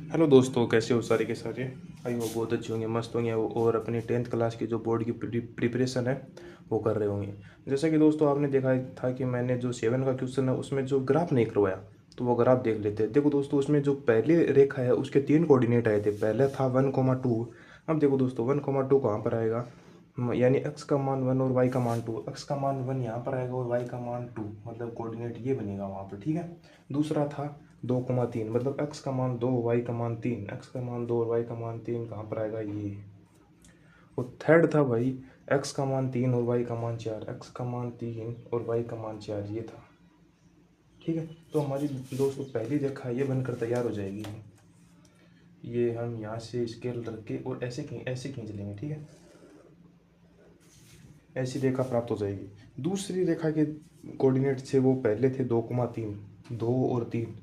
Hello दोस्तों, कैसे हो सारे के सारे। आई वो बहुत अच्छे होंगे, मस्त होंगे और अपनी 10th क्लास की जो बोर्ड की प्रिपरेशन है वो कर रहे होंगे। जैसा कि दोस्तों आपने देखा था कि मैंने जो 7 का क्वेश्चन है उसमें जो ग्राफ नहीं करवाया, तो वो ग्राफ देख लेते हैं। देखो दोस्तों, उसमें जो पहली रेखा है उसके 3 कोऑर्डिनेट आए थे। पहला था 1,2। अब देखो दोस्तों 1,2 कहाँ पर आएगा, यानी एक्स का मान 1 और वाई का मान 2। एक्स का मान 1 यहाँ पर आएगा और वाई का मान 2, मतलब कोऑर्डिनेट ये बनेगा वहाँ पर, ठीक है। दूसरा था 2,3, मतलब एक्स का मान 2, वाई का मान 3। एक्स का मान 2 और वाई का मान 3 कहाँ पर आएगा ये। और थर्ड था भाई, एक्स का मान 3 और वाई का मान 4। एक्स का मान 3 और वाई का मान 4 ये था, ठीक है। तो हमारी दोस्तों पहली रेखा ये बनकर तैयार हो जाएगी। ये हम यहाँ से स्केल रख के और ऐसे खींच लेंगे, ठीक है। ऐसी रेखा प्राप्त हो जाएगी। दूसरी रेखा के कोऑर्डिनेट थे वो पहले थे 2,3, 2 और 3।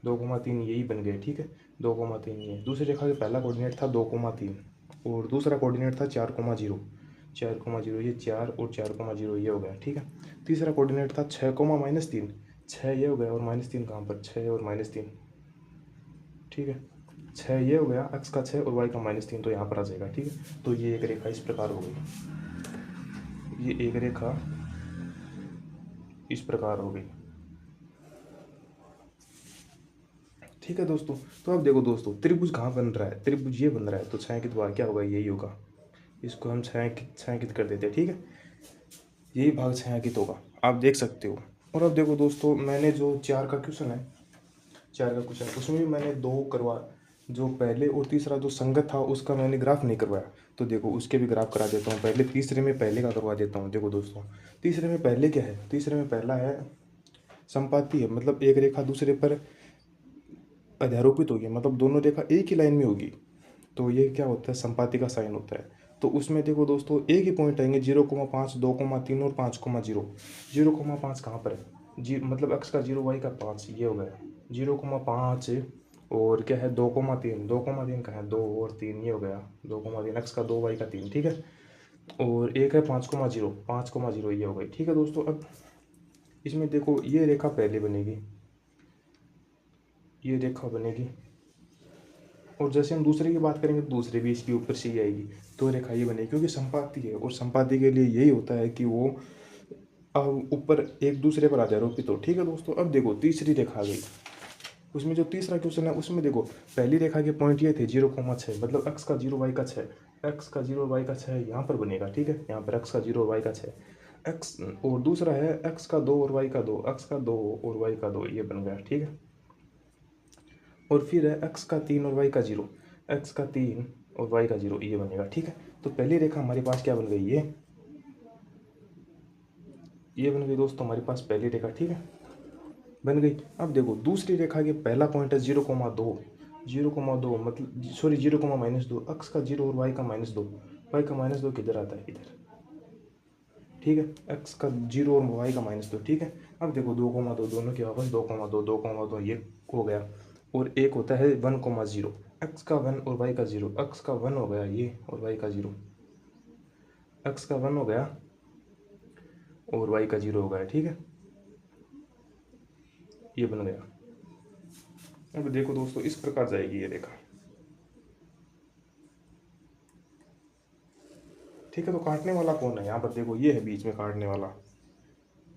2,3 यही बन गए, ठीक है। 2,3 ये दूसरी रेखा का पहला कोऑर्डिनेट था 2,3 और दूसरा कोऑर्डिनेट था 4,0। 4,0 ये 4 और 4,0 ये हो गया, ठीक है। तीसरा कोऑर्डिनेट था 6,-3। 6 ये हो गया और -3 कहाँ पर, 6 और -3, ठीक है। 6 ये हो गया, एक्स का 6 और वाई का -3, तो यहाँ पर आ जाएगा, ठीक है। तो ये एक रेखा इस प्रकार हो गई। ये एक रेखा इस प्रकार हो गई, ठीक है दोस्तों। तो अब देखो दोस्तों, त्रिभुज कहाँ बन रहा है, त्रिभुज ये बन रहा है, तो छायांकित भाग क्या होगा, यही होगा। इसको हम छायांकित कर देते हैं, ठीक है। यही भाग छायांकित होगा, आप देख सकते हो। और अब देखो दोस्तों, मैंने जो 4 का क्वेश्चन है, 4 का क्वेश्चन उसमें भी मैंने 2 करवा, जो पहले और तीसरा जो संगत था उसका मैंने ग्राफ नहीं करवाया। तो देखो उसके भी ग्राफ करा देता हूँ। पहले तीसरे में पहले का करवा देता हूँ। देखो दोस्तों, तीसरे में पहले क्या है, तीसरे में पहला है संपाती है, मतलब एक रेखा दूसरे पर अध्यारोपित होगी, मतलब दोनों रेखा एक ही लाइन में होगी, तो ये क्या होता है, संपाति का साइन होता है। तो उसमें देखो दोस्तों एक ही पॉइंट आएंगे, 0,5, 2,3 और 5,0। 0,5 कहाँ पर है, जी मतलब एक्स का 0, वाई का 5, ये हो गया 0,5। और क्या है 2,3, 2,3 का है 2 और 3, ये हो गया 2,3, एक्स का 2, वाई का 3, ठीक है। और एक है 5,0, 5,0 ये हो गई, ठीक है दोस्तों। अब इसमें देखो ये रेखा पहले बनेगी, ये रेखा बनेगी, और जैसे हम दूसरे की बात करेंगे तो दूसरे भी इसके ऊपर से ही आएगी। तो रेखा ये बनेगी, क्योंकि संपाति है और संपाति के लिए यही होता है कि वो ऊपर एक दूसरे पर आरोपित हो, ठीक है दोस्तों। अब देखो तीसरी रेखा आ गई। उसमें जो तीसरा क्वेश्चन है उसमें देखो पहली रेखा के पॉइंट ये थे 0,6, मतलब एक्स का 0, वाई का 6। एक्स का 0, वाई का 6 यहाँ पर बनेगा, ठीक है। यहाँ पर एक्स का 0 और वाई का 6 एक्स, और दूसरा है एक्स का 2 और वाई का 2। एक्स का 2 और वाई का 2 ये बन गया, ठीक है। और फिर है एक्स का 3 और वाई का 0। एक्स का 3 और वाई का 0 ये बनेगा, ठीक है। तो पहली रेखा हमारे पास क्या बन गई, ये बन गई दोस्तों हमारे पास पहली रेखा, ठीक है, बन गई। अब देखो दूसरी रेखा के पहला पॉइंट है 0,2। 0,2 मतलब सॉरी 0,-2। एक्स का 0 और वाई का -2। वाई का -2 किधर आता है, इधर, ठीक है। एक्स का 0 और वाई का -2, ठीक है। अब देखो 2,2 दोनों के वापस 2,2, 2,2 ये हो गया। और एक होता है 1,0। एक्स का 1 और वाई का 0। एक्स का 1 हो गया ये और वाई का 0। एक्स का 1 हो गया और वाई का 0 हो गया, ठीक है। ये बन गया। अब देखो दोस्तों इस प्रकार जाएगी ये रेखा, ठीक है। तो काटने वाला कौन है यहाँ पर, देखो ये है बीच में काटने वाला,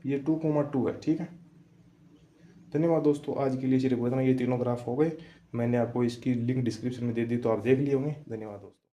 ये 2,2 है, ठीक है। धन्यवाद दोस्तों, आज के लिए सिर्फ इतना, ये तीनों ग्राफ हो गए। मैंने आपको इसकी लिंक डिस्क्रिप्शन में दे दी, तो आप देख लिए होंगे। धन्यवाद दोस्तों।